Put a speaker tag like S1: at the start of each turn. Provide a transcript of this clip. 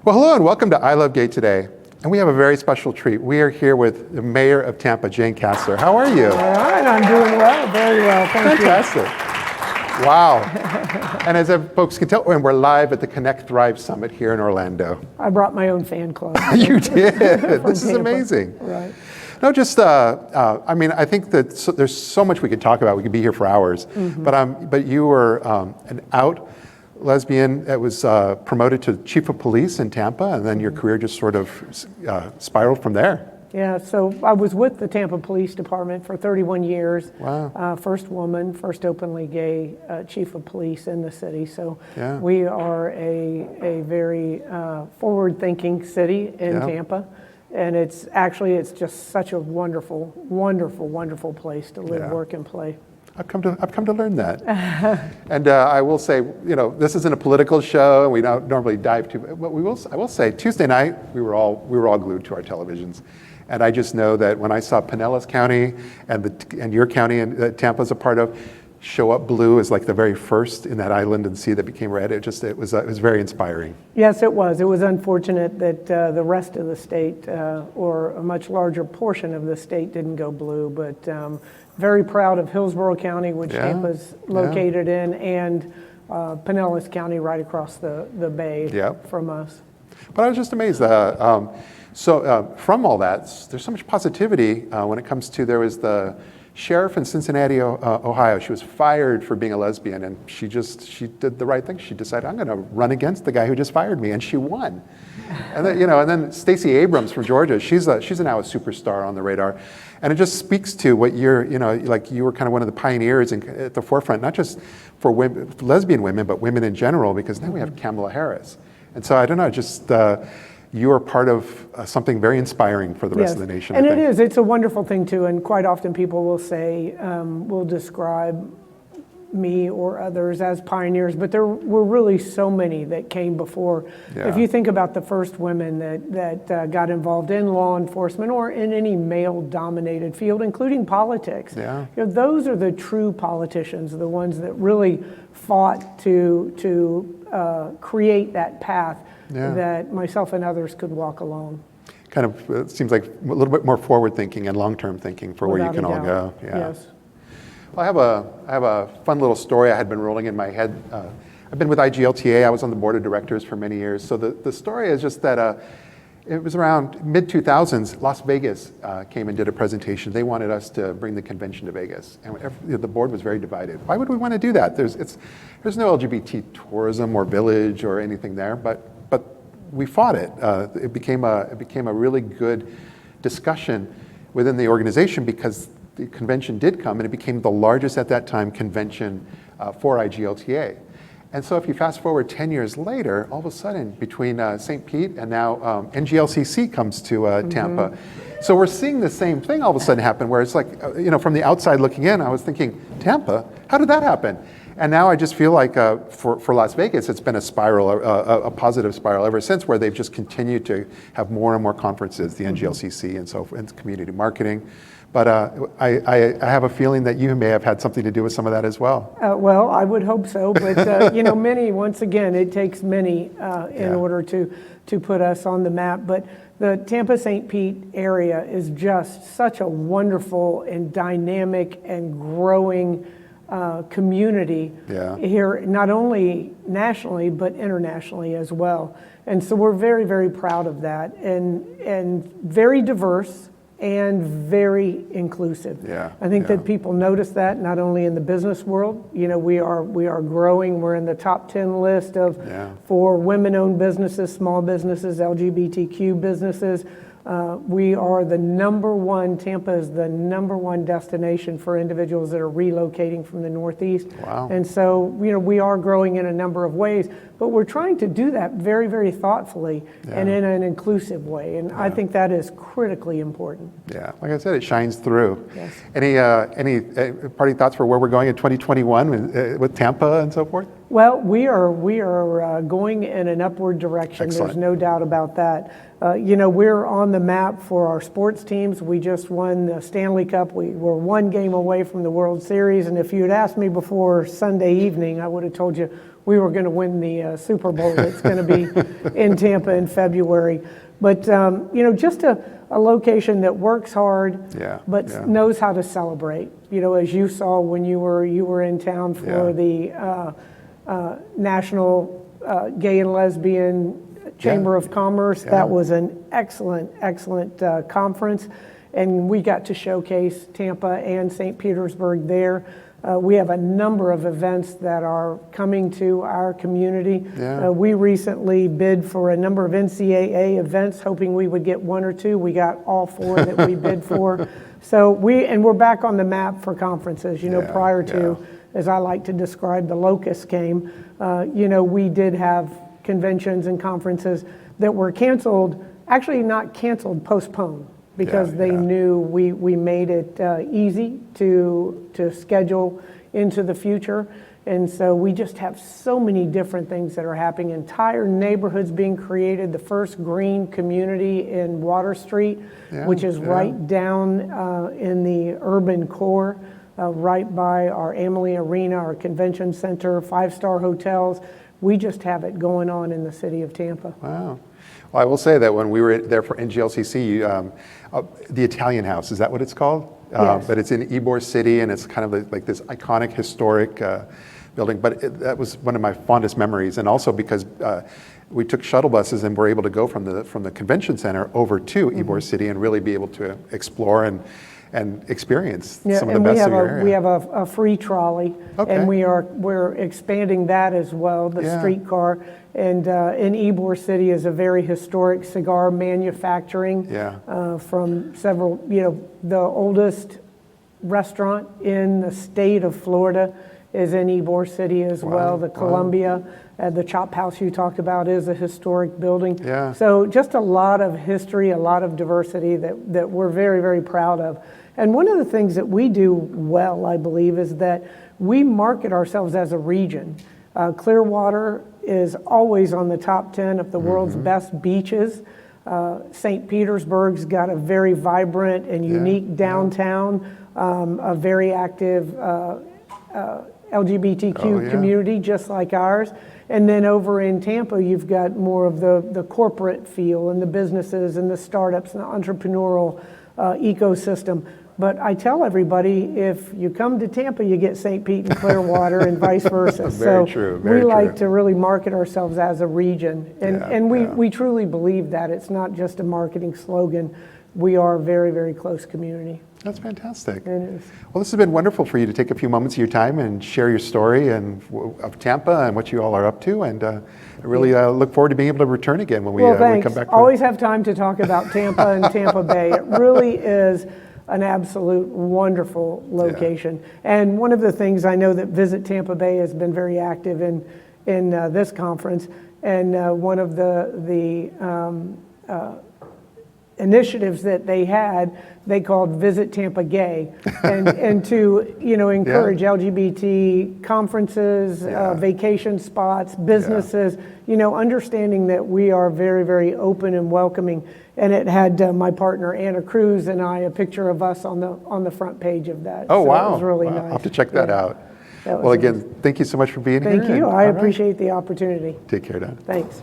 S1: Well, hello and welcome to ILoveGay today. And we have a very special treat. We are here with the Mayor of Tampa, Jane Castor. How are you?
S2: All right, I'm doing well, very well, thank you.
S1: Fantastic. Wow. And as folks can tell, we're live at the Connect Thrive Summit here in Orlando.
S2: I brought my own fan club.
S1: You did. This is
S2: Tampa. Amazing.
S1: Right. No, just, I mean, I think that there's so much we could talk about. We could be here for hours. Mm-hmm. But you were an out lesbian that was promoted to chief of police in Tampa, and then your career just sort of spiraled from there.
S2: Yeah, so I was with the Tampa Police Department for 31 years.
S1: Wow.
S2: First woman, first openly gay chief of police in the city. So
S1: yeah.
S2: We are a very forward-thinking city in Tampa. And it's just such a wonderful, wonderful, wonderful place to live, work, and play.
S1: I've come to learn that. And I will say, this isn't a political show, and we don't normally dive too. But I will say, Tuesday night we were all glued to our televisions, and I just know that when I saw Pinellas County and your county and Tampa's a part of show up blue as like the very first in that island and sea that became red. It was very inspiring.
S2: Yes, it was. It was unfortunate that the rest of the state, or a much larger portion of the state, didn't go blue, but. Very proud of Hillsborough County, which Tampa's located in, and Pinellas County right across the bay from us.
S1: But I was just amazed. So from all that, there's so much positivity when it comes to, there was the sheriff in Cincinnati, Ohio. She was fired for being a lesbian, and she did the right thing. She decided, I'm going to run against the guy who just fired me, and she won. And then, and then Stacey Abrams from Georgia, she's now a superstar on the radar. And it just speaks to what like you were kind of one of the pioneers at the forefront, not just for women, lesbian women, but women in general, because now we have Kamala Harris. And so I don't know, just you are part of something very inspiring for the rest of the nation.
S2: And it's a wonderful thing too, and quite often people will say, will describe me or others as pioneers, but there were really so many that came before. Yeah. If you think about the first women that got involved in law enforcement or in any male-dominated field, including politics, those are the true politicians, the ones that really fought to create that path that myself and others could walk along.
S1: Kind of it seems like a little bit more forward-thinking and long-term thinking for where you can all go. Yeah.
S2: Yes.
S1: Well, I have a fun little story I had been rolling in my head. I've been with IGLTA. I was on the board of directors for many years. So the story is just that it was around mid-2000s, Las Vegas came and did a presentation. They wanted us to bring the convention to Vegas. And the board was very divided. Why would we want to do that? There's no LGBT tourism or village or anything there, but we fought it. It became a really good discussion within the organization because the convention did come, and it became the largest at that time convention for IGLTA. And so if you fast forward 10 years later, all of a sudden between St. Pete and now NGLCC comes to Tampa. So we're seeing the same thing all of a sudden happen where it's like, from the outside looking in, I was thinking, Tampa, how did that happen? And now I just feel like for Las Vegas, it's been a spiral, a positive spiral ever since, where they've just continued to have more and more conferences, the NGLCC and so forth, and community marketing. But I have a feeling that you may have had something to do with some of that as well.
S2: Well, I would hope so, but many. Once again, it takes many in order to put us on the map. But the Tampa-St. Pete area is just such a wonderful and dynamic and growing community here, not only nationally but internationally as well. And so we're very, very proud of that, and very diverse. And very inclusive. I think that people notice that not only in the business world. We are growing. We're in the top 10 list for women-owned businesses, small businesses, LGBTQ businesses. We are the number one. Tampa is the number one destination for individuals that are relocating from the Northeast.
S1: Wow.
S2: And so we are growing in a number of ways, but we're trying to do that very, very thoughtfully and in an inclusive way. And I think that is critically important. Yeah,
S1: like I said, it shines through.
S2: Yes.
S1: Any parting thoughts for where we're going in 2021 with Tampa and so forth?
S2: Well, we are going in an upward direction.
S1: Excellent.
S2: There's no doubt about that. We're on the map for our sports teams. We just won the Stanley Cup. We were one game away from the World Series. And if you had asked me before Sunday evening, I would have told you we were going to win the Super Bowl that's going to be in Tampa in February. But, just a location that works hard, but knows how to celebrate. As you saw when you were in town for the National Gay and Lesbian Chamber of Commerce. That was an excellent conference. And we got to showcase Tampa and St. Petersburg there. We have a number of events that are coming to our community. We recently bid for a number of NCAA events, hoping we would get one or two. We got all four that we bid for. So we're back on the map for conferences. Prior to, as I like to describe, the locust came. We did have conventions and conferences that were canceled. Actually, not canceled, postponed. Because they knew we made it easy to schedule into the future. And so we just have so many different things that are happening. Entire neighborhoods being created. The first green community in Water Street, which is right down in the urban core, right by our Amalie Arena, our convention center, 5-star hotels. We just have it going on in the city of Tampa.
S1: Wow. Well, I will say that when we were there for NGLCC, the Italian House, is that what it's called?
S2: Yes.
S1: But it's in Ybor City, and it's kind of like this iconic historic building. But that was one of my fondest memories, and also because we took shuttle buses and were able to go from the convention center over to Ybor City and really be able to explore and experience some of the best of your area.
S2: We have a free trolley, and we're expanding that as well, the streetcar. And in Ybor City is a very historic cigar manufacturing from several, the oldest restaurant in the state of Florida is in Ybor City as well. The Columbia, the Chop House you talked about is a historic building. So just a lot of history, a lot of diversity that we're very, very proud of. And one of the things that we do well, I believe, is that we market ourselves as a region. Clearwater is always on the top 10 of the world's best beaches. St. Petersburg's got a very vibrant and unique downtown, a very active LGBTQ community just like ours. And then over in Tampa, you've got more of the corporate feel and the businesses and the startups and the entrepreneurial ecosystem. But I tell everybody, if you come to Tampa, you get St. Pete and Clearwater and vice versa.
S1: Very true. Very
S2: we
S1: true.
S2: like to really market ourselves as a region. And we truly believe that. It's not just a marketing slogan. We are a very, very close community.
S1: That's fantastic.
S2: It is.
S1: Well, this has been wonderful for you to take a few moments of your time and share your story of Tampa and what you all are up to. And I really look forward to being able to return again when we come back.
S2: Always have time to talk about Tampa and Tampa Bay. It really is an absolute wonderful location. And one of the things I know that Visit Tampa Bay has been very active in this conference, and one of the initiatives that they called Visit Tampa Gay, and to encourage LGBT conferences, vacation spots, businesses, understanding that we are very, very open and welcoming. And it had my partner Anna Cruz and I, a picture of us on the front page of that.
S1: Oh,
S2: so
S1: wow.
S2: It was really nice.
S1: I'll have to check that out.
S2: That was
S1: Well, again, thank you so much for being here.
S2: Thank you. I appreciate the opportunity.
S1: Take care, Don.
S2: Thanks.